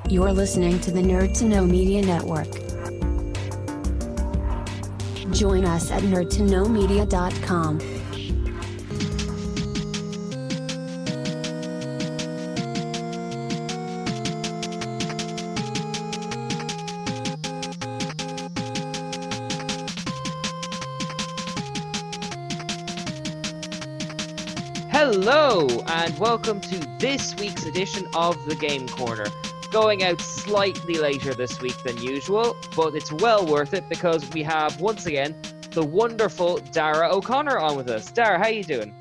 You're listening to the Nerd to Know Media Network. Join us at nerdtoknowmedia.com. Hello, and welcome to this week's edition of the Game Corner. Going out slightly later this week than usual, but it's well worth it because we have, once again, the wonderful Darragh O'Connor on with us. Darragh, how you doing?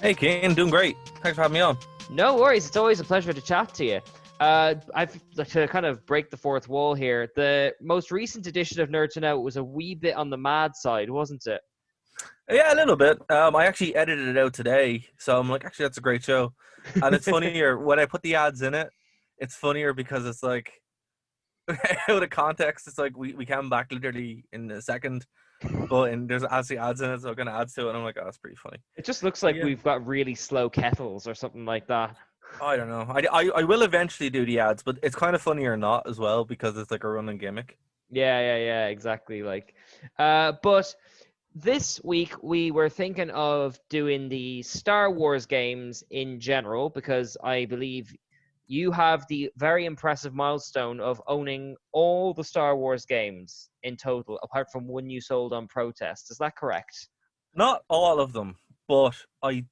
Hey, Cian, doing great. Thanks for having me on. No worries, it's always a pleasure to chat to you. I've to kind of break the fourth wall here. The most recent edition of Nerd to Know was a wee bit on the mad side, wasn't it? Yeah, a little bit. I actually edited it out today, so I'm like, actually, that's a great show. And it's funnier when I put the ads in it. It's funnier because it's like, out of context, it's like we come back literally in a second, but there's actually ads in it, so I'm gonna add to it. And I'm like, oh, that's pretty funny. It just looks like Yeah. we've got really slow kettles or something like that. I don't know. I will eventually do the ads, but it's kind of funny or not as well because it's like a running gimmick. Yeah, exactly. But this week we were thinking of doing the Star Wars games in general because I believe you have the very impressive milestone of owning all the Star Wars games in total, apart from one you sold on protest. Is that correct? Not all of them, but I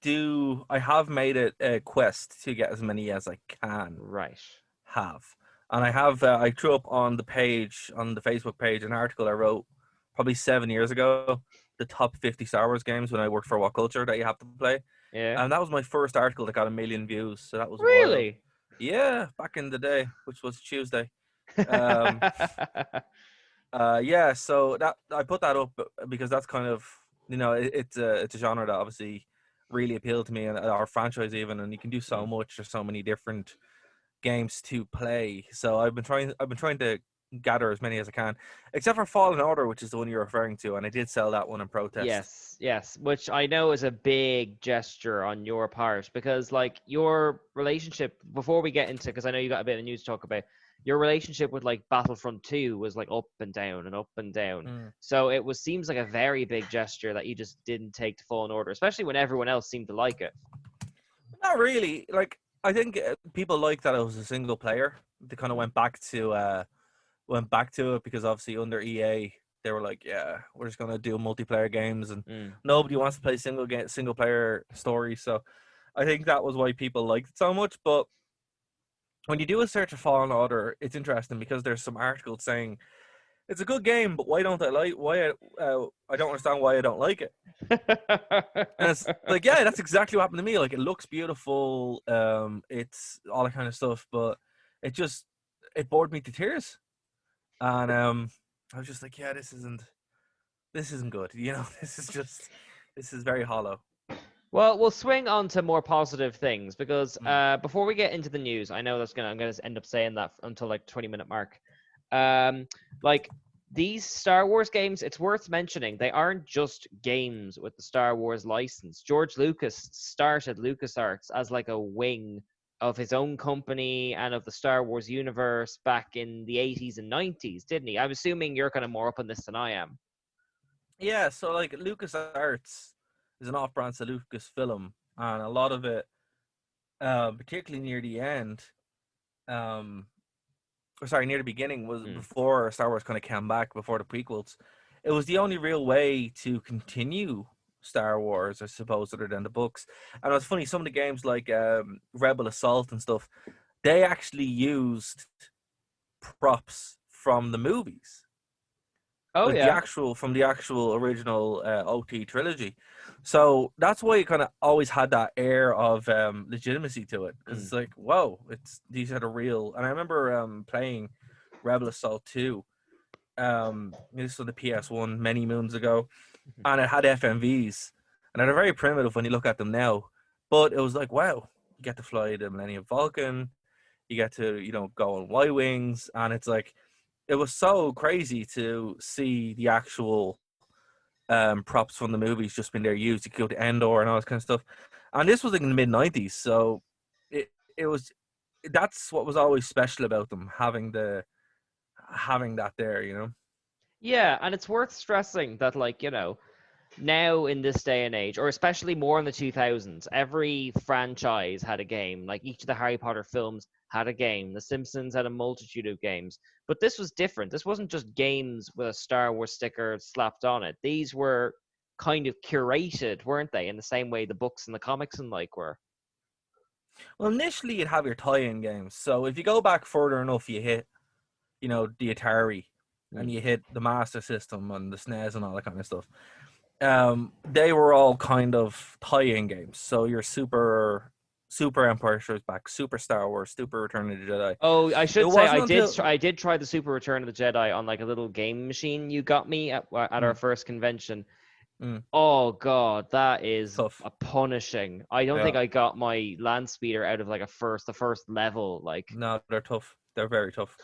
have made it a quest to get as many as I can Right. have. And I have, I threw up on the page, on the Facebook page, an article I wrote probably 7 years ago, the top 50 Star Wars games when I worked for What Culture that you have to play. Yeah. And that was my first article that got 1 million views. So that was wild. Really? Yeah, back in the day, which was Tuesday. Um, yeah, so that I put that up because that's kind of, it's a genre that obviously really appealed to me and our franchise even, and you can do so much. There's so many different games to play. So I've been trying to gather as many as I can, except for Fallen Order, which is the one you're referring to, and I did sell that one in protest. Yes, which I know is a big gesture on your part because, like, your relationship, before we get into, because I know you got a bit of news to talk about, your relationship with, like, Battlefront 2 was, like, up and down and up and down. So it seems like a very big gesture that you just didn't take to Fallen Order, especially when everyone else seemed to like it. Not really. Like, I think people like that it was a single player. They kind of went back to it because obviously under EA they were like, yeah, we're just gonna do multiplayer games, and nobody wants to play single player story. So I think that was why people liked it so much. But when you do a search of Fallen Order, it's interesting because there's some articles saying it's a good game, but I don't understand why I don't like it. And it's like, yeah, that's exactly what happened to me. Like, it looks beautiful, it's all that kind of stuff, but it bored me to tears. And I was just like, yeah, this isn't good. This is very hollow. Well, we'll swing on to more positive things because before we get into the news, I know I'm gonna end up saying that until like 20-minute mark. Like these Star Wars games, it's worth mentioning they aren't just games with the Star Wars license. George Lucas started LucasArts as like a wing of his own company and of the Star Wars universe back in the 80s and 90s, didn't he? I'm assuming you're kind of more up on this than I am. Yeah, so like LucasArts is an off-brand to Lucasfilm, and a lot of it, particularly near the end, near the beginning, was before Star Wars kind of came back, before the prequels. It was the only real way to continue Star Wars, I suppose, other than the books. And it was funny, some of the games like Rebel Assault and stuff, they actually used props from the movies. Oh, like yeah. from the actual original OT trilogy. So that's why it kind of always had that air of legitimacy to it, because it's like, whoa, these are the real. And I remember playing Rebel Assault 2. This was on the PS1 many moons ago, and it had FMVs, and they're very primitive when you look at them now. But it was like, wow, you get to fly the Millennium Falcon, you get to go on Y-wings, and it's like, it was so crazy to see the actual props from the movies just been there used. You could go to Endor and all this kind of stuff. And this was like in the mid-90s, so it was that's what was always special about them, having that there, Yeah, and it's worth stressing that, like, now in this day and age, or especially more in the 2000s, every franchise had a game. Like each of the Harry Potter films had a game. The Simpsons had a multitude of games. But this was different. This wasn't just games with a Star Wars sticker slapped on it. These were kind of curated, weren't they? In the same way the books and the comics and like were. Well, initially you'd have your tie-in games. So if you go back further enough, you hit, the Atari, and you hit the Master System and the SNES and all that kind of stuff. They were all kind of tie-in games. So your Super Empire Strikes Back, Super Star Wars, Super Return of the Jedi. Oh, I It should say wasn't until I did try the Super Return of the Jedi on like a little game machine you got me at our first convention. Mm. Oh god, that is Tough. a punishing. I don't think I got my land speeder out of like the first level. Like, No, they're tough. They're very tough.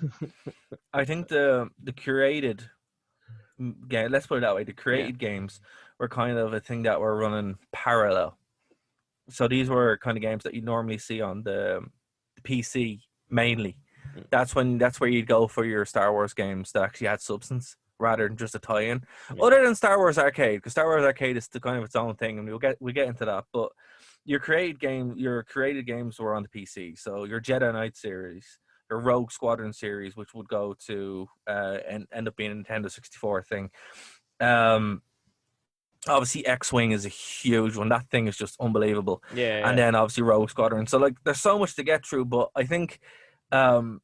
I think the curated game, let's put it that way, the created games were kind of a thing that were running parallel. So these were kind of games that you normally see on the PC mainly. That's where you'd go for your Star Wars games that actually had substance rather than just a tie-in. Other than Star Wars Arcade, because Star Wars Arcade is the kind of its own thing, and we'll get into that. But your created games were on the PC. So your Jedi Knight series, your Rogue Squadron series, which would go to and end up being a Nintendo 64 thing. Obviously X-Wing is a huge one. That thing is just unbelievable. yeah. And then obviously Rogue Squadron. So like there's so much to get through, but I think in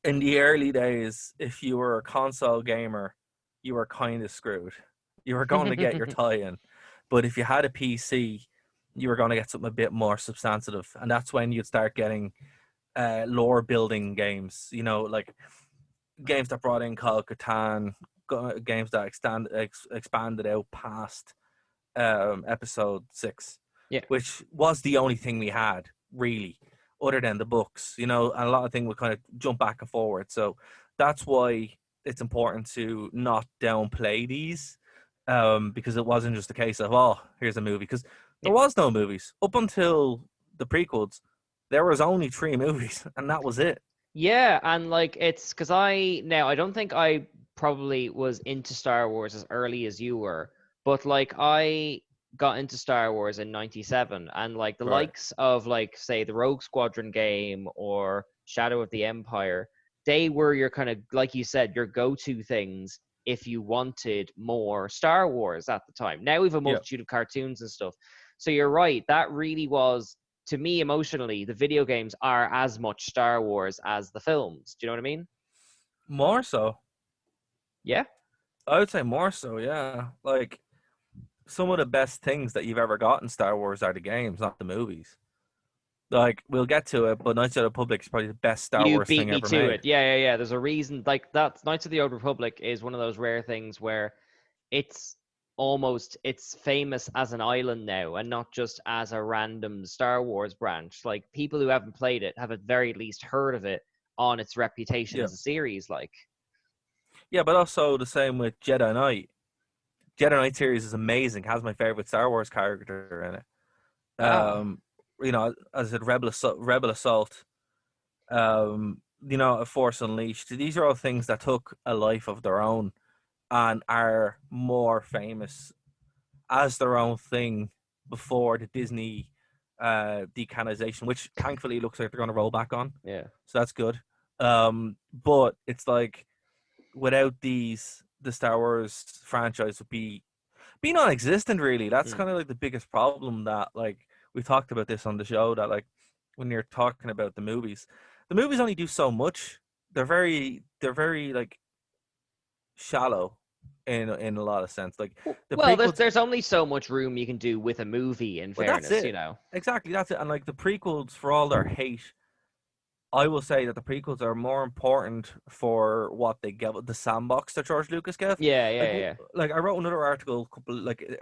the early days, if you were a console gamer, you were kind of screwed. You were going to get your tie-in. But if you had a PC, you were going to get something a bit more substantive. And that's when you'd start getting lore building games, like games that brought in Call of Catan, games that expanded out past episode 6, which was the only thing we had really, other than the books, and a lot of things would kind of jump back and forward. So that's why it's important to not downplay these, because it wasn't just a case of, oh, here's a movie, because there was no movies up until the prequels. There was only 3 movies, and that was it. Yeah, and like it's because I don't think I probably was into Star Wars as early as you were, but like I got into Star Wars in '97, and like the likes of like say the Rogue Squadron game or Shadow of the Empire, they were your kind of, like you said, your go-to things if you wanted more Star Wars at the time. Now we have a multitude of cartoons and stuff. So you're right, that really was, to me emotionally, the video games are as much Star Wars as the films. Do you know what I mean? More so. Yeah. I would say more so, yeah. Like, some of the best things that you've ever got in Star Wars are the games, not the movies. Like, we'll get to it, but Knights of the Republic is probably the best Star You Wars beat thing me ever to made. it. Yeah. There's a reason. Like, that Knights of the Old Republic is one of those rare things where it's famous as an island now and not just as a random Star Wars branch. Like, people who haven't played it have at very least heard of it on its reputation as a series. Like, yeah, but also the same with Jedi Knight. Jedi Knight series is amazing. Has my favorite Star Wars character in it. As I said, Rebel Assault. Force Unleashed. These are all things that took a life of their own and are more famous as their own thing before the Disney decanonization, which thankfully looks like they're going to roll back on. Yeah. So that's good. But it's like, without these, the Star Wars franchise would be non-existent, really. That's kind of like the biggest problem that, like, we talked about this on the show, that like when you're talking about the movies only do so much. They're very like shallow in a lot of sense. Like there's only so much room you can do with a movie, in fairness, that's it. Exactly, that's it. And like the prequels, for all their hate, I will say that the prequels are more important for what they give, the sandbox that George Lucas gave. Yeah. Like I wrote another article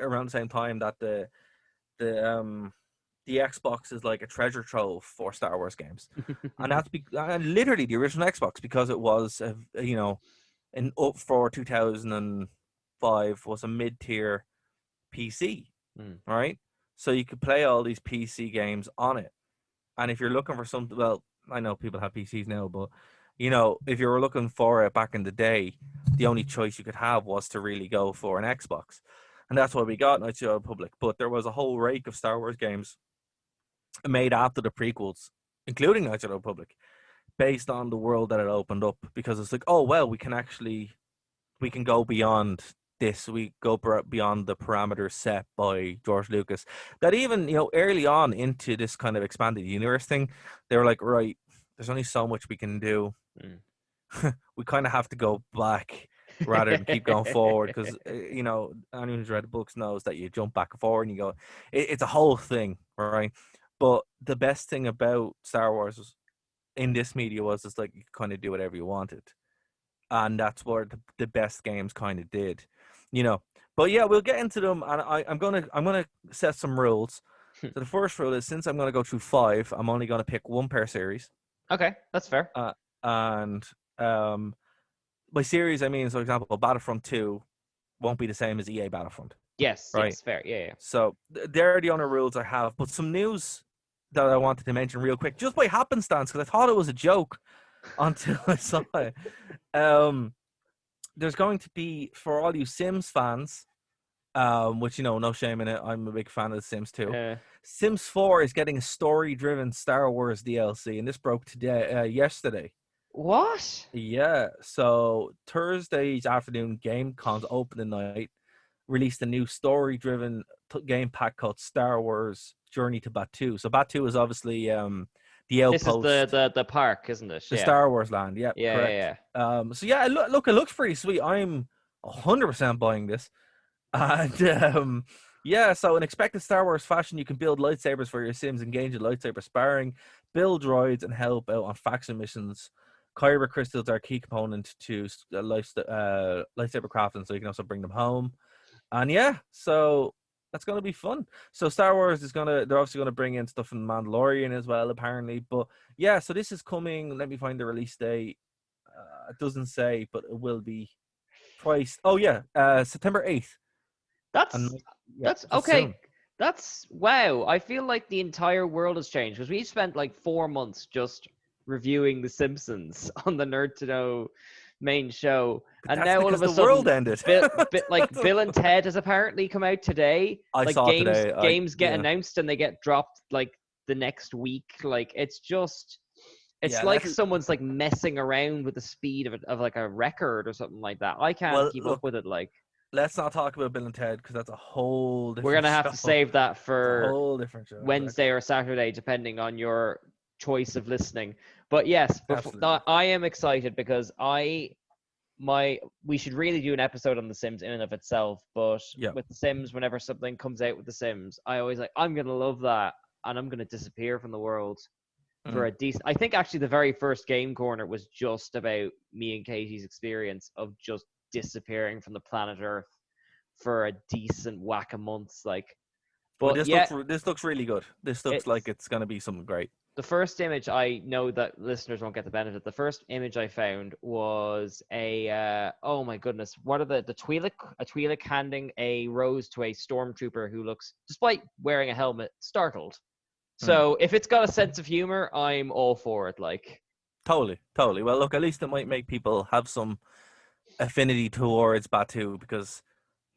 around the same time that the Xbox is like a treasure trove for Star Wars games, and that's literally the original Xbox, because it was up for 2005 was a mid-tier PC, right? So you could play all these PC games on it. And if you're looking for something, well, I know people have PCs now, but you know, if you were looking for it back in the day, the only choice you could have was to really go for an Xbox, and that's why we got Knights of the Old Republic. But there was a whole rake of Star Wars games made after the prequels, including Knights of the Old Republic, based on the world that it opened up. Because it's like, oh well, we can go beyond this. We go beyond the parameters set by George Lucas. That even, you know, early on into this kind of expanded universe thing, they were like, right, there's only so much we can do. We kind of have to go back rather than keep going forward, because you know, anyone who's read the books knows that you jump back and forward and you go, it's a whole thing, right? But the best thing about Star Wars was, in this media, was it's like you kind of do whatever you wanted, and that's what the best games kind of did, you know. But yeah, we'll get into them, and I'm gonna set some rules. So the first rule is, since I'm gonna go through 5, I'm only gonna pick one per series. Okay, that's fair. And by series I mean, so for example, Battlefront 2 won't be the same as EA Battlefront. Yes, right? yes, fair. Yeah, yeah. So they're the only rules I have. But some news that I wanted to mention real quick, just by happenstance, because I thought it was a joke until I saw it. There's going to be, for all you Sims fans, which, you know, no shame in it, I'm a big fan of The Sims 2. Sims 4 is getting a story-driven Star Wars DLC, and this broke yesterday. What? Yeah, so Thursday's afternoon, GameCon's opening night released a new story-driven game pack called Star Wars Journey to Batuu. So Batuu is obviously the outpost. This is the park, isn't it? The Star Wars land, yeah, correct. Yeah. So yeah, look, it looks pretty sweet. I'm 100% buying this. And yeah, so in expected Star Wars fashion, you can build lightsabers for your Sims, engage in lightsaber sparring, build droids, and help out on faction missions. Kyber crystals are a key component to lightsaber crafting, so you can also bring them home. And yeah, so that's going to be fun. So Star Wars they're obviously going to bring in stuff from Mandalorian as well, apparently. But yeah, so this is coming. Let me find the release date. It doesn't say, but it will be twice. Oh yeah, September 8th. That's okay. Soon. That's wow. I feel like the entire world has changed, because we spent like 4 months just reviewing The Simpsons on the Nerd to Know main show, but and now all of a the sudden, world ended. Bill and Ted has apparently come out today. I saw today. Games get announced and they get dropped like the next week. Like it's like someone's like messing around with the speed of like a record or something like that. I can't keep up with it. Like, let's not talk about Bill and Ted, because that's a whole different We're gonna have to save that for a whole different show, Wednesday or Saturday, depending on your choice of listening. But yes, I am excited, because we should really do an episode on The Sims in and of itself. But with The Sims, whenever something comes out with The Sims, I always I'm gonna love that, and I'm gonna disappear from the world for a decent. I think actually the very first Game Corner was just about me and Katie's experience of just disappearing from the planet Earth for a decent whack of months. Like, but this looks really good. This looks like it's gonna be something great. The first image, I know that listeners won't get the benefit. The first image I found was oh my goodness, what are the Twi'lek handing a rose to a stormtrooper who looks, despite wearing a helmet, startled. So if it's got a sense of humor, I'm all for it. Like, totally. Well, look, at least it might make people have some affinity towards Batuu, because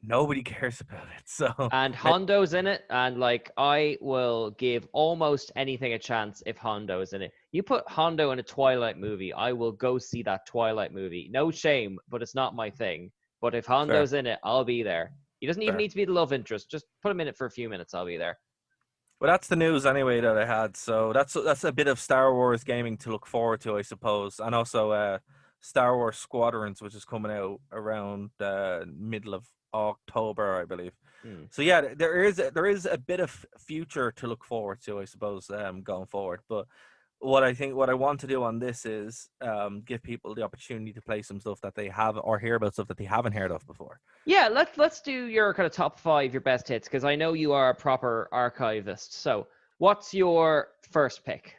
nobody cares about it. So, and Hondo's in it, and like I will give almost anything a chance if Hondo is in it. You put Hondo in a Twilight movie, I will go see that Twilight movie. No shame, but it's not my thing. But if Hondo's in it, I'll be there. He doesn't even need to be the love interest. Just put him in it for a few minutes. I'll be there. Well, that's the news anyway that I had. So that's a bit of Star Wars gaming to look forward to, I suppose. And also Star Wars Squadrons, which is coming out around middle of October, I believe. So yeah, there is a bit of future to look forward to, I suppose, going forward. But what I want to do on this is give people the opportunity to play some stuff that they have, or hear about stuff that they haven't heard of before. Yeah, let's do your kind of top 5, your best hits, because I know you are a proper archivist. So what's your first pick?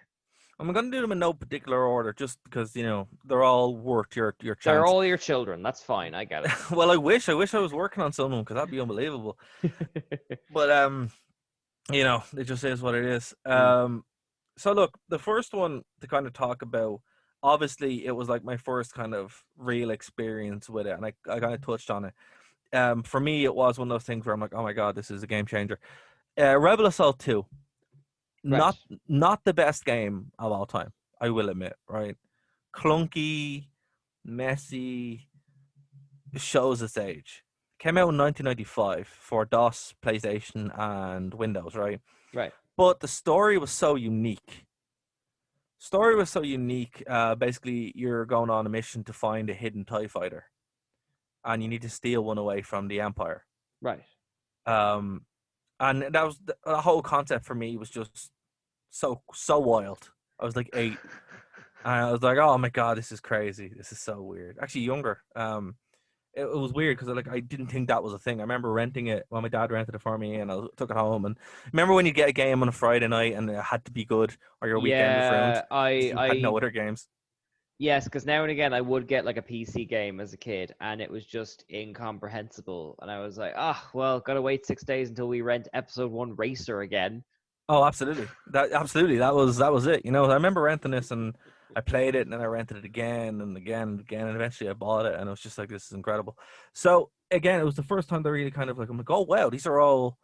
I'm going to do them in no particular order, just because, you know, they're all worth your chance. They're all your children. That's fine. I get it. Well, I wish I was working on some of them, because that'd be unbelievable. But you know, it just is what it is. So look, the first one to kind of talk about, obviously it was like my first kind of real experience with it, and I kind of touched on it. For me, it was one of those things where I'm like, oh my god, this is a game changer. Rebel Assault 2, Right. not not the best game of all time, I will admit, right? Clunky, messy, shows its age. Came out in 1995 for DOS, PlayStation, and Windows, right? Right. But the story was so unique. Basically, you're going on a mission to find a hidden TIE fighter, and you need to steal one away from the Empire. Right. Um, and that was the whole concept for me was just so wild. I was like 8, and I was like, oh my god, this is crazy. This is so weird. Actually, younger. It was weird because I didn't think that was a thing. I remember renting it when my dad rented it for me, and I took it home. And remember when you get a game on a Friday night and it had to be good, or your weekend was ruined Yeah, 'cause you had no I other games. yes, because now and again I would get like a PC game as a kid, and it was just incomprehensible, and I was like, ah, well, gotta wait 6 days until we rent Episode 1 Racer again. Oh, absolutely. That was it. You know, I remember renting this and I played it and then I rented it again and again and again and eventually I bought it and it was just like this is incredible. So again, it was the first time they really kind of like I'm like, oh wow, these are all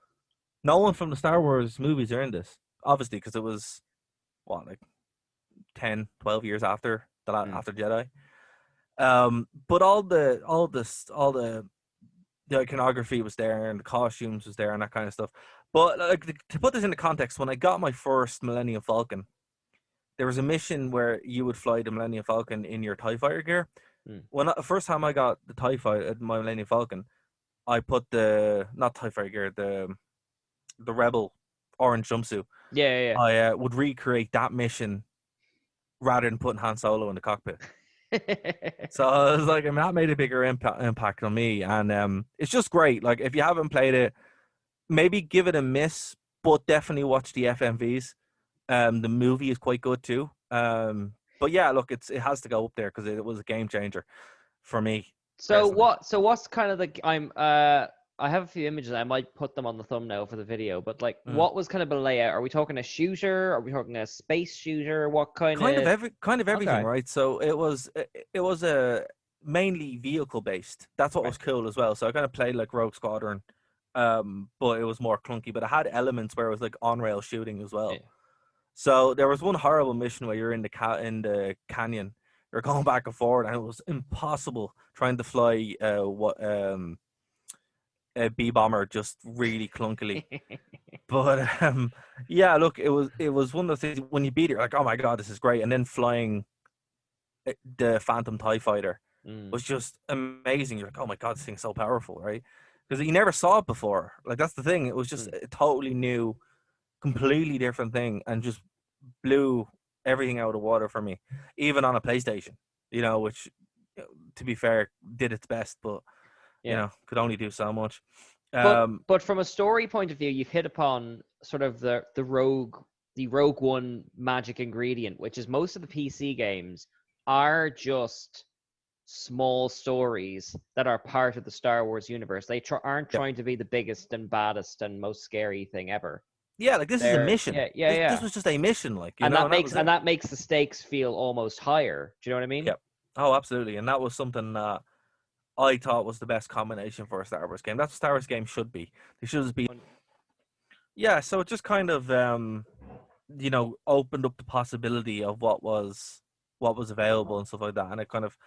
no one from the Star Wars movies are in this. Obviously, because it was what like 10, 12 years after after Jedi. But all the iconography was there and the costumes was there and that kind of stuff. But like to put this into context, when I got my first Millennium Falcon, there was a mission where you would fly the Millennium Falcon in your TIE fighter gear. Mm. The first time I got the TIE fighter, my Millennium Falcon, I put the not TIE fighter gear, the Rebel orange jumpsuit. Yeah, I would recreate that mission rather than putting Han Solo in the cockpit. yeah. So I was like, I mean, that made a bigger impact on me, and it's just great. Like, if you haven't played it, maybe give it a miss, but definitely watch the FMVs. The movie is quite good too. But yeah, look, it has to go up there because it was a game changer for me. So Personally. what? So what's kind of the? I have a few images. I might put them on the thumbnail for the video. But like, what was kind of the layout? Are we talking a shooter? Are we talking a space shooter? What kind of? Kind of everything, Okay. right? So it was a mainly vehicle based. That's what was cool as well. So I kind of played like Rogue Squadron, but it was more clunky. But it had elements where it was like on rail shooting as well. Yeah. So there was one horrible mission where you're in the canyon, you're going back and forward, and it was impossible trying to fly a B bomber just really clunkily. But yeah, look, it was one of the things when you beat it, you're like, oh my god, this is great, and then flying the Phantom TIE Fighter was just amazing. You're like, oh my god, this thing's so powerful, right? Because you never saw it before. Like that's the thing. It was just a totally new, completely different thing, and just blew everything out of the water for me, even on a PlayStation. You know, which, to be fair, did its best, but you know, could only do so much. But from a story point of view, you've hit upon sort of the Rogue One magic ingredient, which is most of the PC games are just small stories that are part of the Star Wars universe. They aren't trying to be the biggest and baddest and most scary thing ever. Yeah, like this is a mission. Yeah. This was just a mission, like you and know, that makes the stakes feel almost higher. Do you know what I mean? Yeah. Oh, absolutely. And that was something that I thought was the best combination for a Star Wars game. That's what Star Wars games should be. They should just be. Yeah, so it just kind of you know, opened up the possibility of what was available and stuff like that, and it kind of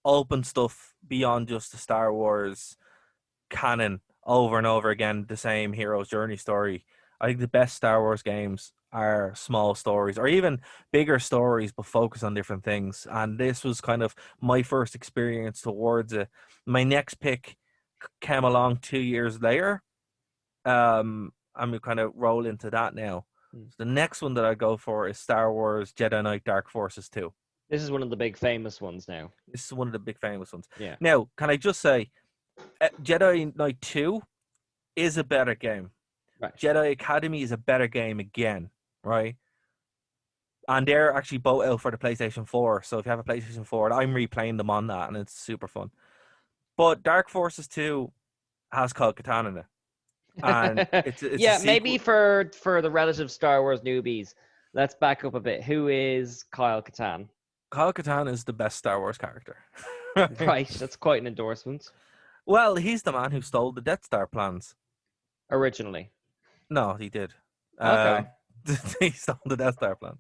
opened stuff beyond just the Star Wars canon over and over again, the same hero's journey story. I think the best Star Wars games are small stories or even bigger stories but focus on different things, and this was kind of my first experience towards it. My next pick came along 2 years later. I'm kind of roll into that now. So the next one that I go for is Star Wars Jedi Knight Dark Forces 2. This is one of the big famous ones now. This is one of the big famous ones. Yeah. Now, can I just say, Jedi Knight 2 is a better game. Right. Jedi Academy is a better game again, right? And they're actually both out for the PlayStation 4. So if you have a PlayStation 4, I'm replaying them on that, and it's super fun. But Dark Forces 2 has Kyle Katarn in it. And it's yeah, a maybe for the relative Star Wars newbies, let's back up a bit. Who is Kyle Katarn? Kyle Katarn is the best Star Wars character. Right, that's quite an endorsement. Well, he's the man who stole the Death Star plans. Originally. No, he did. Okay. He stole the Death Star plan.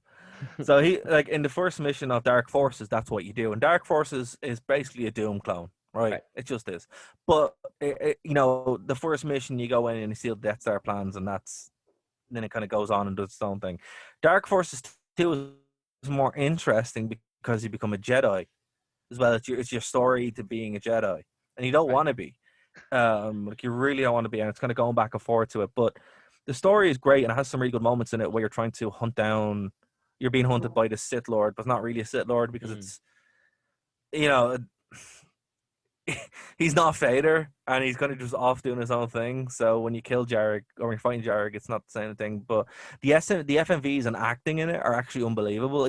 So he, like, in the first mission of Dark Forces, that's what you do. And Dark Forces is basically a Doom clone, right? It just is. But you know, the first mission you go in and you steal the Death Star plans, and then it kind of goes on and does its own thing. Dark Forces 2 is more interesting because you become a Jedi as well. It's your story to being a Jedi, and you don't want to be. Like, you really don't want to be, and it's kind of going back and forth to it. But the story is great, and it has some really good moments in it where you're trying to hunt down. You're being hunted by the Sith Lord, but it's not really a Sith Lord because it's, you know, he's not Vader, and he's kind of just off doing his own thing. So when you kill Jarek, or when you're fighting Jarek, it's not the same thing. But the FMVs and acting in it are actually unbelievable.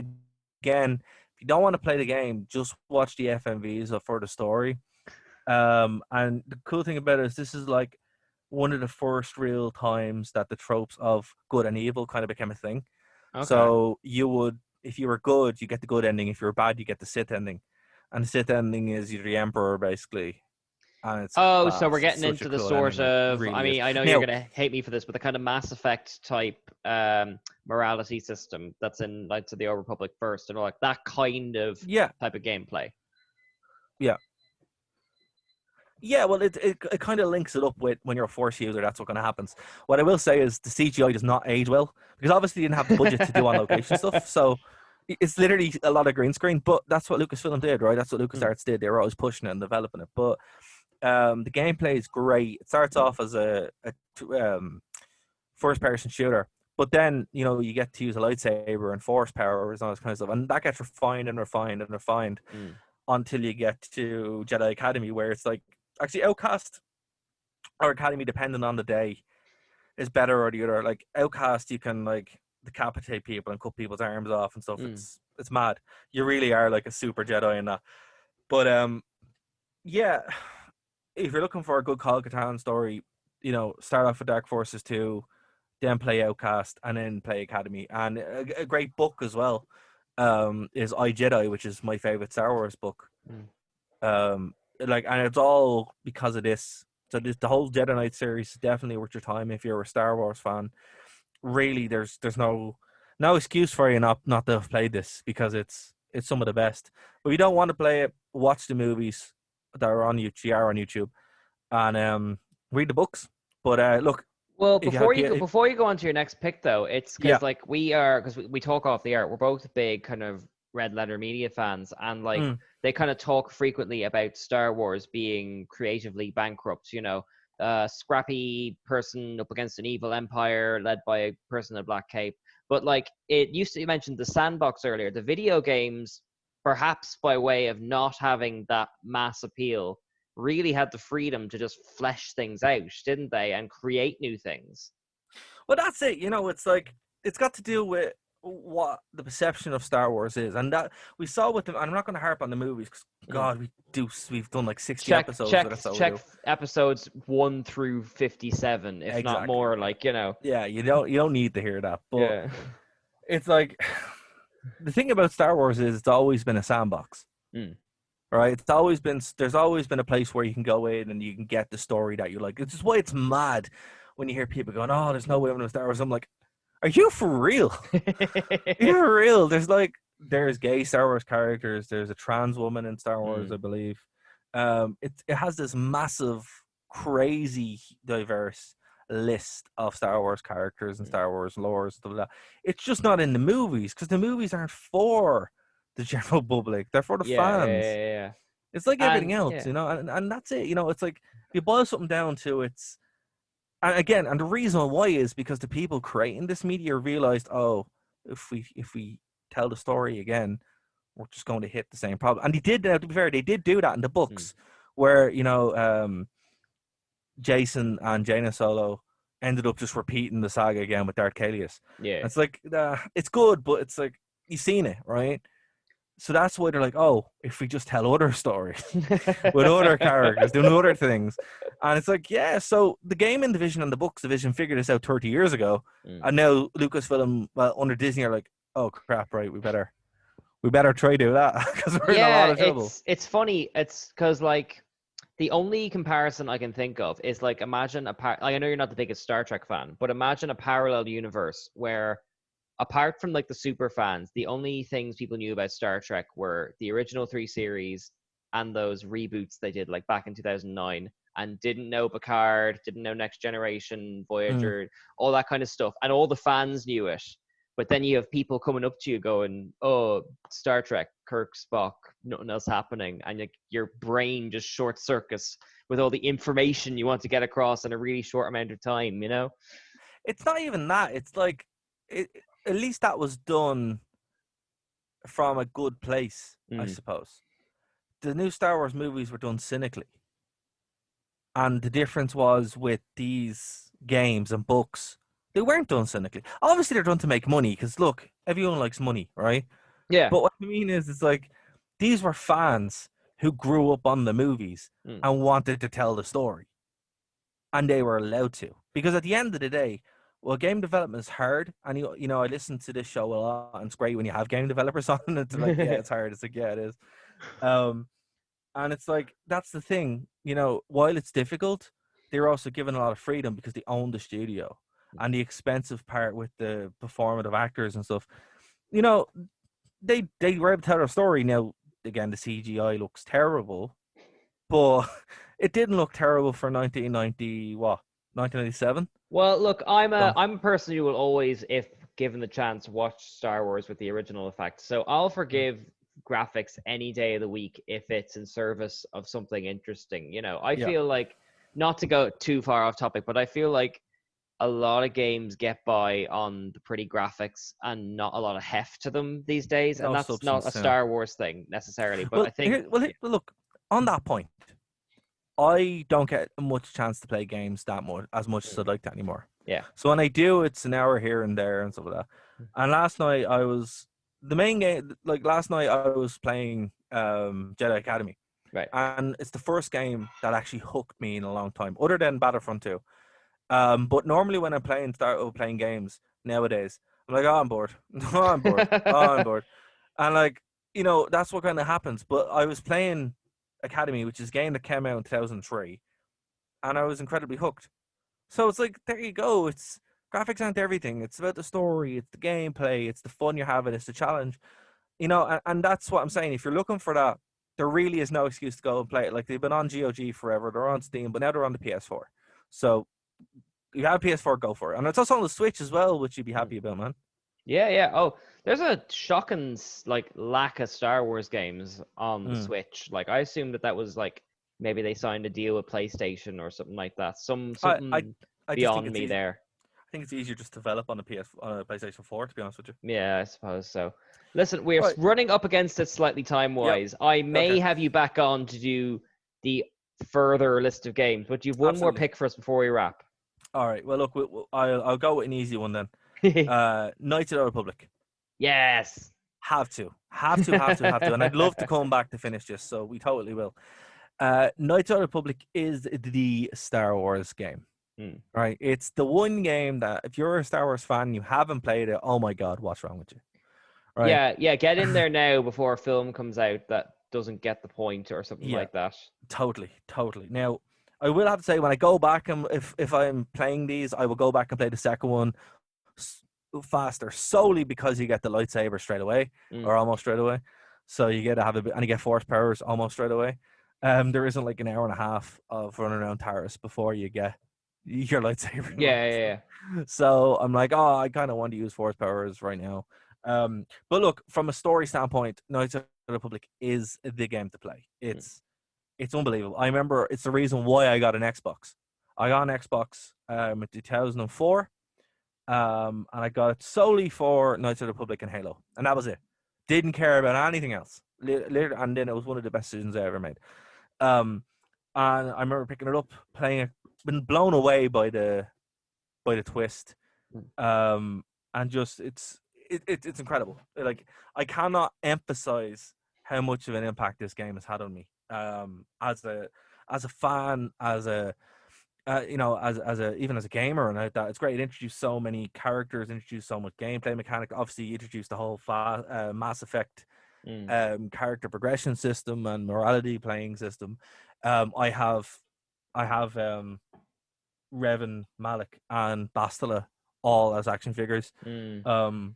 Again, if you don't want to play the game, just watch the FMVs for the story. And the cool thing about it is this is like one of the first real times that the tropes of good and evil kind of became a thing. Okay. So if you were good, you get the good ending. If you were bad, you get the Sith ending. And the Sith ending is you're the Emperor, basically. And it's so we're getting into the cool sort ending. Of, really I mean, is. I know you're going to hate me for this, but the kind of Mass Effect type morality system that's in Knights of the Old Republic first, and like that kind of type of gameplay. Yeah. Yeah, well, it kind of links it up with when you're a Force user, that's what kind of happens. What I will say is the CGI does not age well, because obviously you didn't have the budget to do on location stuff, so it's literally a lot of green screen, but that's what Lucasfilm did, right? That's what LucasArts did. They were always pushing it and developing it, but the gameplay is great. It starts off as a first-person shooter, but then, you know, you get to use a lightsaber and force power and all this kind of stuff, and that gets refined and refined and refined until you get to Jedi Academy, where it's like, actually, Outcast or Academy, depending on the day, is better or the other. Like, Outcast, you can, like, decapitate people and cut people's arms off and stuff. It's mad. You really are like a super Jedi in that. But yeah, if you're looking for a good Kyle Katarn story, you know, start off with Dark Forces 2, then play Outcast, and then play Academy. And a great book as well is I, Jedi, which is my favorite Star Wars book. Like, and it's all because of this. So the whole Jedi Knight series is definitely worth your time if you're a Star Wars fan. Really, there's no excuse for you not to have played this, because it's some of the best. But if you don't want to play it, watch the movies that are on YouTube, and read the books. But look. Well, before you go on to your next pick, though, it's because like because we talk off the air. We're both big kind of Red Letter Media fans, and like they kind of talk frequently about Star Wars being creatively bankrupt. You know, scrappy person up against an evil empire led by a person in a black cape. But like you mentioned the sandbox earlier, the video games, perhaps by way of not having that mass appeal, really had the freedom to just flesh things out, didn't they, and create new things. Well, that's it. You know, it's like, it's got to do with what the perception of Star Wars is, and that we saw with them. I'm not going to harp on the movies because God, we've done like 60 episodes. Check episodes 1 through 57, if not more. Like, you know. Yeah, you don't need to hear that, but it's like, the thing about Star Wars is it's always been a sandbox, right? There's always been a place where you can go in and you can get the story that you like. It's just why it's mad when you hear people going, "Oh, there's no women in Star Wars." I'm like, are you for real? You're for real. There's gay Star Wars characters. There's a trans woman in Star Wars, I believe. It has this massive, crazy, diverse list of Star Wars characters and Star Wars lore and stuff like that. It's just not in the movies, because the movies aren't for the general public. They're for the fans. Yeah. It's like everything else, you know, and that's it. You know, it's like, if you boil something down to it's. And again, and the reason why is because the people creating this media realized, oh, if we tell the story again, we're just going to hit the same problem. And they did, to be fair, they did do that in the books, where, you know, Jason and Jaina Solo ended up just repeating the saga again with Darth Caelius. Yeah, and it's like, it's good, but it's like, you've seen it, right? So that's why they're like, oh, if we just tell other stories with other characters doing other things. And it's like, yeah, so the gaming division and the books division figured this out 30 years ago. And now Lucasfilm, well, under Disney are like, oh crap, right, we better try to do that because we're in a lot Yeah, of trouble. it's funny. It's because like the only comparison I can think of is like imagine like I know you're not the biggest Star Trek fan, but imagine a parallel universe where apart from like the super fans, the only things people knew about Star Trek were the original 3 series and those reboots they did like back in 2009 and didn't know Picard, didn't know Next Generation, Voyager, all that kind of stuff. And all the fans knew it. But then you have people coming up to you going, oh, Star Trek, Kirk, Spock, nothing else happening. And like, your brain just short circuits with all the information you want to get across in a really short amount of time, you know? It's not even that. It's like, at least that was done from a good place, I suppose. The new Star Wars movies were done cynically. And the difference was with these games and books, they weren't done cynically. Obviously, they're done to make money because, look, everyone likes money, right? Yeah. But what I mean is, it's like these were fans who grew up on the movies and wanted to tell the story. And they were allowed to. Because at the end of the day, well, game development is hard. And, you know, I listen to this show a lot, and it's great when you have game developers on and it's like, yeah, it's hard. It's like, yeah, it is. And it's like, that's the thing, you know, while it's difficult, they're also given a lot of freedom because they own the studio. And the expensive part with the performative actors and stuff, you know, they were able to tell their story. Now, again, the CGI looks terrible, but it didn't look terrible for 1997. Well, look, I'm So, a person who will always, if given the chance, watch Star Wars with the original effects. So I'll forgive graphics any day of the week if it's in service of something interesting. You know, I yeah. feel like, not to go too far off topic, but I feel like a lot of games get by on the pretty graphics and not a lot of heft to them these days. And No that's not substance. a Star Wars thing necessarily, but Well, I think look, on that point, I don't get much chance to play games that much as I'd like to anymore. yeah. So when I do, it's an hour here and there and stuff like that. And last night I was the main game. Like last night I was playing Jedi Academy, Right. and it's the first game that actually hooked me in a long time, other than Battlefront 2. But normally when I'm playing games nowadays, I'm like, oh, I'm bored, oh, I'm bored, oh, I'm bored, and like, you know, that's what kind of happens. But I was playing Academy, which is a game that came out in 2003, and I was incredibly hooked. So it's like, there you go. It's graphics aren't everything. It's about the story. It's the gameplay. It's the fun you're having. It's the challenge. You know, and that's what I'm saying. If you're looking for that, there really is no excuse to go and play it. Like, they've been on GOG forever. They're on Steam, but now they're on the PS4. So you have a PS4, go for it. And it's also on the Switch as well, which you'd be happy about, man. Yeah, yeah. Oh, there's a shocking like lack of Star Wars games on the Switch. Like, I assumed that was like maybe they signed a deal with PlayStation or something like that. Something I just beyond think me there. I think it's easier just to develop on a PlayStation 4, to be honest with you. Yeah, I suppose so. Listen, we're Right. running up against it slightly time-wise. I may have you back on to do the further list of games, but you've one more Absolutely. pick for us before we wrap. All right. Well, look, I'll go with an easy one then. Knights of the Republic. Yes. Have to. And I'd love to come back to finish this, so we totally will. Knights of the Republic is the Star Wars game. Right? It's the one game that if you're a Star Wars fan, you haven't played it, oh my God, what's wrong with you? Right? Yeah, get in there now before a film comes out that doesn't get the point or something like that. Totally. Now, I will have to say, when I go back and if I'm playing these, I will go back and play the second one faster, solely because you get the lightsaber straight away, or almost straight away. So you get to have a bit, and you get force powers almost straight away. There isn't like an hour and a half of running around Taris before you get your lightsaber. Yeah. So I'm like, oh, I kind of want to use force powers right now. But look, from a story standpoint, Knights of the Republic is the game to play. It's unbelievable. I remember it's the reason why I got an Xbox. I got an Xbox in 2004, and I got it solely for Knights of the Republic and Halo, and that was it. Didn't care about anything else. And then it was one of the best decisions I ever made. And I remember picking it up, playing it, been blown away by the twist, and just it's incredible. Like, I cannot emphasize how much of an impact this game has had on me. As a fan, as a as a even as a gamer and like that, it's great. It introduced so many characters, introduced so much gameplay mechanic. Obviously, introduced the whole Mass Effect character progression system and morality playing system. I have Revan, Malik, and Bastila all as action figures. Um,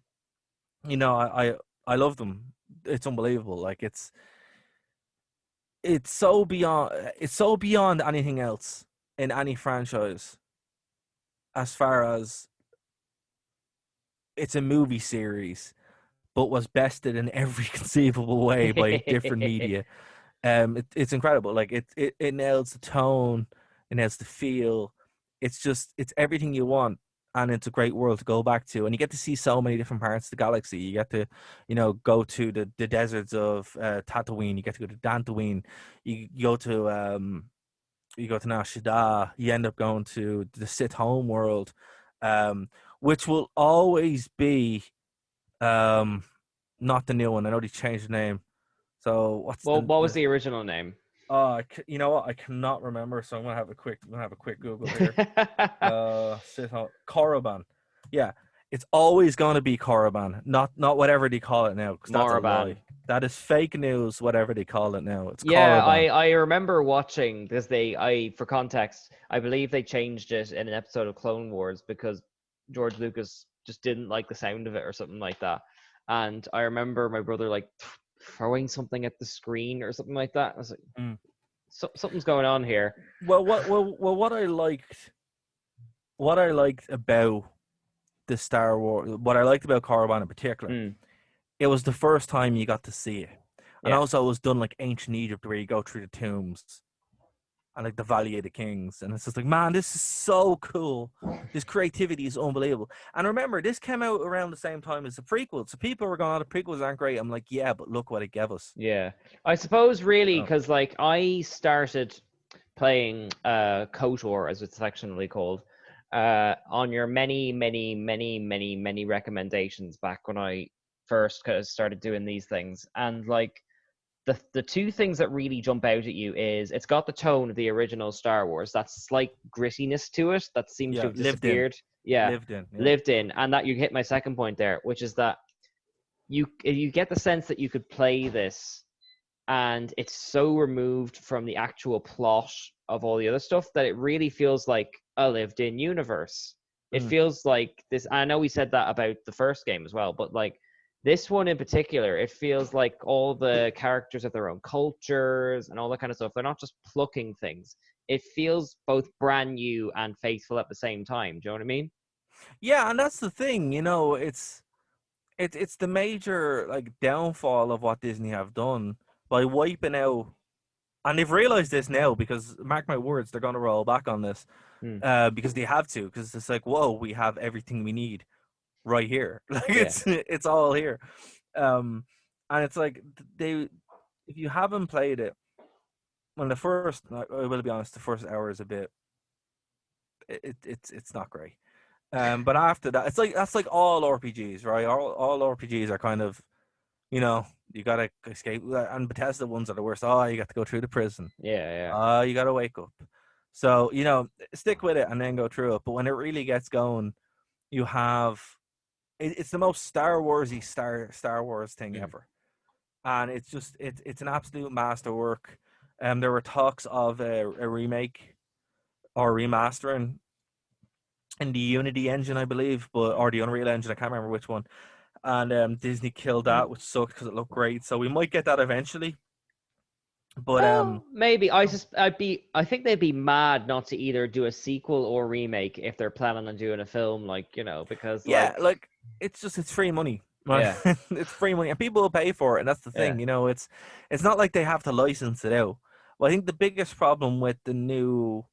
I love them. It's unbelievable. Like, it's so beyond anything else in any franchise, as far as it's a movie series but was bested in every conceivable way by different media. It's incredible. Like, it nails the tone, it nails the feel. It's everything you want, and it's a great world to go back to. And you get to see so many different parts of the galaxy. You get to, go to the deserts of Tatooine. You get to go to Dantooine. You go to Nar Shaddaa. You end up going to the Sith home world, which will always be not the new one. I know they changed the name. So what was the original name? You know what? I cannot remember. So I'm gonna have a quick Google here. Korriban. Yeah, it's always gonna be Korriban, not whatever they call it now, because that's a lie. That is fake news. Whatever they call it now, it's Korriban. I remember watching because for context, I believe they changed it in an episode of Clone Wars because George Lucas just didn't like the sound of it or something like that. And I remember my brother like throwing something at the screen or something like that. I was like, something's going on here. Well, what I liked about the Star Wars, what I liked about Korriban in particular, it was the first time you got to see it, and also it was done like ancient Egypt, where you go through the tombs and like the Valley of the Kings, and it's just like, man, this is so cool. This creativity is unbelievable. And remember, this came out around the same time as the prequels, so people were going, "Oh, the prequels aren't great." I'm like, yeah, but look what it gave us. Yeah, I suppose really, because like I started playing KOTOR, as it's affectionately called, on your many recommendations back when I first kind of started doing these things. And like the two things that really jump out at you is it's got the tone of the original Star Wars, that slight grittiness to it that seems to have disappeared. Lived in. And that you hit my second point there, which is that you get the sense that you could play this and it's so removed from the actual plot of all the other stuff that it really feels like a lived in universe. It feels like this. I know we said that about the first game as well, but like this one in particular, it feels like all the characters have their own cultures and all that kind of stuff. They're not just plucking things. It feels both brand new and faithful at the same time. Do you know what I mean? Yeah, and that's the thing. It's the major like downfall of what Disney have done by wiping out, and they've realized this now, because mark my words, they're going to roll back on this, because they have to, because it's like, whoa, we have everything we need right here. Like, it's all here. And it's like, if you haven't played it, when I will be honest, the first hour is a bit, it's not great. But after that, it's like, that's like all RPGs, right? All RPGs are kind of, you gotta escape, and Bethesda ones are the worst. Oh, you got to go through the prison. You gotta wake up. So, stick with it and then go through it. But when it really gets going, you have, it's the most Star Warsy Star Wars thing ever, and it's just it's an absolute masterwork. There were talks of a remake or remastering in the Unity engine, I believe, or the Unreal Engine. I can't remember which one. And Disney killed that, which sucked because it looked great. So we might get that eventually. But maybe I think they'd be mad not to either do a sequel or remake if they're planning on doing a film, because it's free money. Right? Yeah. It's free money, and people will pay for it, and that's the thing. It's not like they have to license it out. Well, I think the biggest problem with the new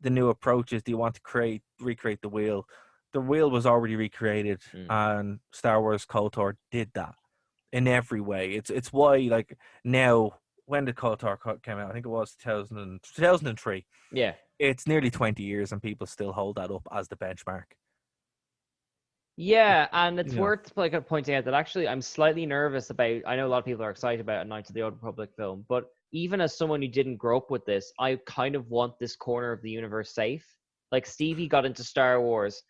approach is, do you want to recreate the wheel? The wheel was already recreated, and Star Wars KOTOR did that in every way. It's why, like, now, when did KOTOR came out? I think it was 2003. Yeah. It's nearly 20 years, and people still hold that up as the benchmark. Yeah, and it's You know. worth like pointing out that actually I'm slightly nervous about. I know a lot of people are excited about a Knights of the Old Republic film, but even as someone who didn't grow up with this, I kind of want this corner of the universe safe. Like Stevie got into Star Wars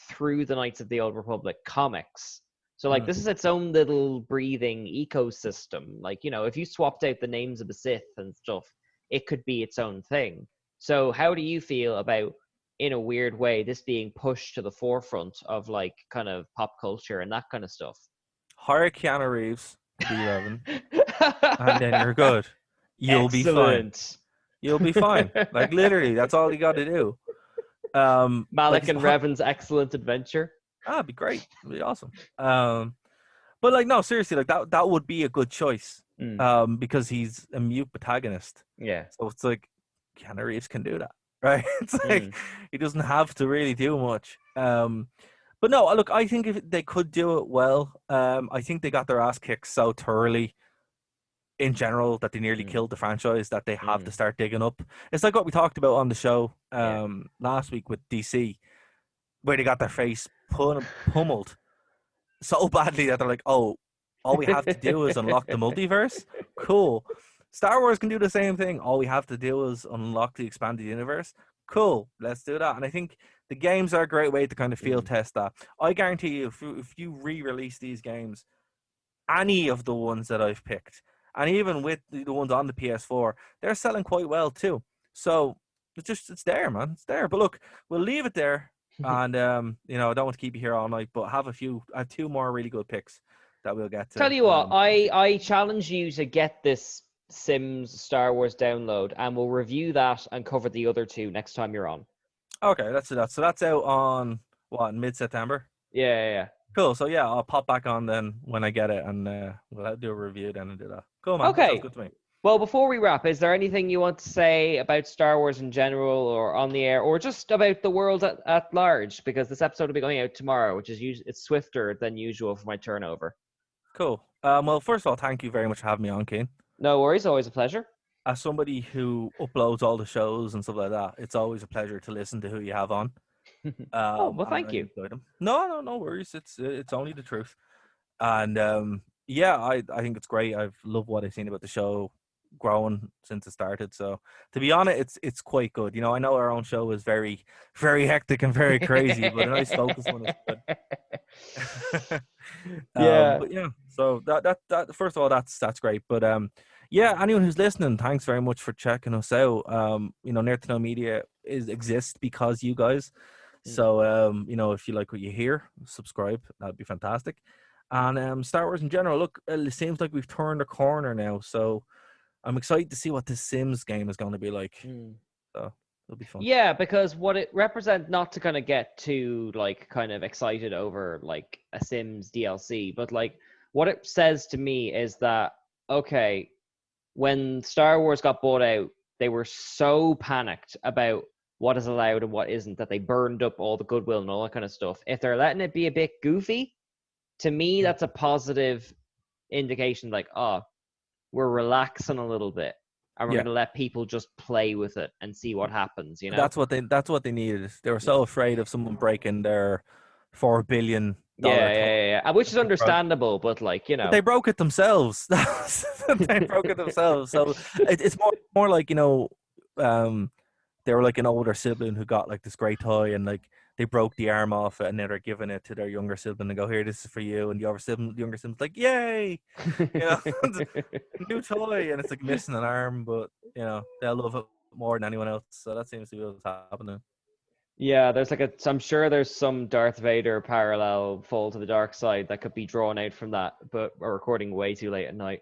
through the Knights of the Old Republic comics. So like Mm. this is its own little breathing ecosystem. Like, if you swapped out the names of the Sith and stuff, it could be its own thing. So how do you feel about, in a weird way, this being pushed to the forefront of like kind of pop culture and that kind of stuff? Hire Keanu Reeves to be Revan, and then you're good. You'll be fine. Excellent. You'll be fine. Like literally, that's all you got to do. Like Malik and Revan's excellent adventure. it'd be great. It'd be awesome. But like no, seriously, like that would be a good choice. Because he's a mute protagonist. Yeah. So it's like Keanu Reeves can do that, right? It's like he doesn't have to really do much. But no, look, I think if they could do it well, I think they got their ass kicked so thoroughly in general that they nearly killed the franchise that they have to start digging up. It's like what we talked about on the show last week with DC, where they got their face pummeled so badly that they're like, oh, all we have to do is unlock the multiverse. Cool. Star Wars can do the same thing. All we have to do is unlock the expanded universe. Cool. Let's do that. And I think the games are a great way to kind of field test that. I guarantee you, if you re-release these games, any of the ones that I've picked, and even with the ones on the PS4, they're selling quite well too. So it's there, man. It's there. But look, we'll leave it there. And I don't want to keep you here all night, but I have two more really good picks that we'll get to. Tell you what, I challenge you to get this Sims Star Wars download, and we'll review that and cover the other two next time you're on. Okay, let's do that. So that's out on mid-September? Yeah. Cool. So yeah, I'll pop back on then when I get it, and we'll do a review then and do that. Cool, man. Okay. That sounds good to me. Well, before we wrap, is there anything you want to say about Star Wars in general, or on the air, or just about the world at large? Because this episode will be going out tomorrow, which is it's swifter than usual for my turnover. Cool. Well, first of all, thank you very much for having me on, Kane. No worries, always a pleasure. As somebody who uploads all the shows and stuff like that, it's always a pleasure to listen to who you have on. Well, thank you. No worries. It's only the truth. And I think it's great. I've loved what I've seen about the show growing since it started. So to be honest, it's quite good. I know our own show is very, very hectic and very crazy, but a nice focus one is good. But yeah. So that first of all, that's great. But anyone who's listening, thanks very much for checking us out. Nerd to Know Media exists because you guys. So if you like what you hear, subscribe. That'd be fantastic. And Star Wars in general, look, it seems like we've turned a corner now. So I'm excited to see what this Sims game is going to be like. So it'll be fun. Yeah, because what it represents, not to kind of get too like kind of excited over like a Sims DLC, but like what it says to me is that, okay, when Star Wars got bought out, they were so panicked about what is allowed and what isn't that they burned up all the goodwill and all that kind of stuff. If they're letting it be a bit goofy, to me, that's a positive indication, like, we're relaxing a little bit, and we're going to let people just play with it and see what happens. That's what they needed. They were so afraid of someone breaking their $4 billion. Yeah, which is understandable, but like But they broke it themselves. They broke it themselves. So it's more like they were like an older sibling who got like this great toy, and like they broke the arm off it, and then they're giving it to their younger sibling and go, "Here, this is for you." And the younger sibling's like, "Yay!" New toy, and it's like missing an arm, but they'll love it more than anyone else. So that seems to be what's happening. Yeah, there's I'm sure there's some Darth Vader parallel Fall to the Dark Side that could be drawn out from that, but we're recording way too late at night.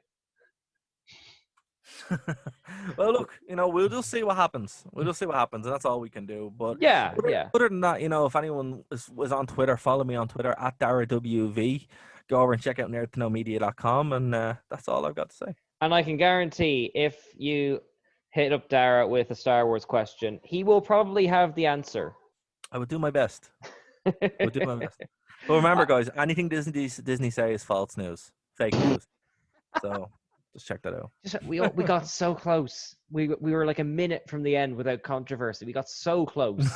Well, look, we'll just see what happens. And that's all we can do. But yeah. Other than that, if anyone was on Twitter, follow me on Twitter at DarraghWV. Go over and check out nerdtoknowmedia.com, and that's all I've got to say. And I can guarantee if you hit up Darragh with a Star Wars question, he will probably have the answer. I would do my best. But remember, guys, anything Disney say is false news, fake news. So just check that out. We got so close. We were like a minute from the end without controversy. We got so close.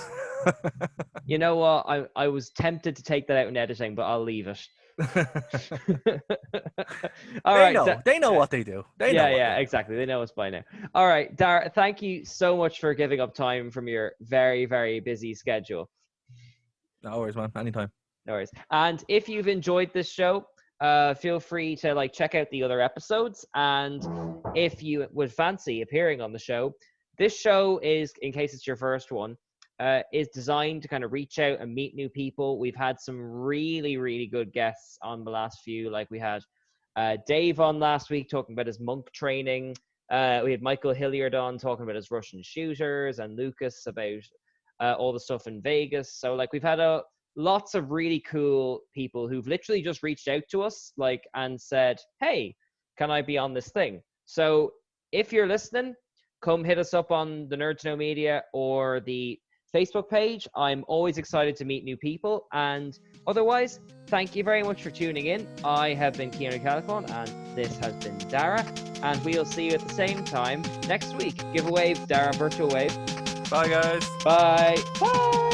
You know what? I was tempted to take that out in editing, but I'll leave it. All They right. know. They know what they do. They know. Yeah, exactly. They know us by now. All right, Darragh, thank you so much for giving up time from your very, very busy schedule. No worries, man. Anytime. No worries. And if you've enjoyed this show, feel free to like check out the other episodes. And if you would fancy appearing on the show, this show is, in case it's your first one, is designed to kind of reach out and meet new people. We've had some really, really good guests on the last few. Like we had Dave on last week talking about his monk training. We had Michael Hilliard on talking about his Russian shooters, and Lucas about all the stuff in Vegas. So like we've had lots of really cool people who've literally just reached out to us like and said, hey, can I be on this thing? So if you're listening, come hit us up on the Nerd to Know Media or the Facebook page. I'm always excited to meet new people. And otherwise, thank you very much for tuning in. I have been Keanu Calicon, and this has been Darragh. And we'll see you at the same time next week. Give a wave, Darragh, virtual wave. Bye, guys. Bye. Bye.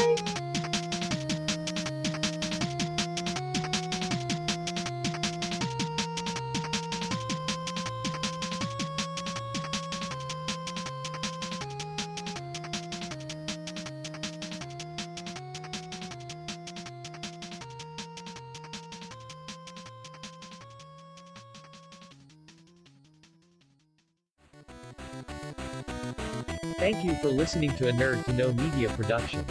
Thank you for listening to a Nerd to Know Media production.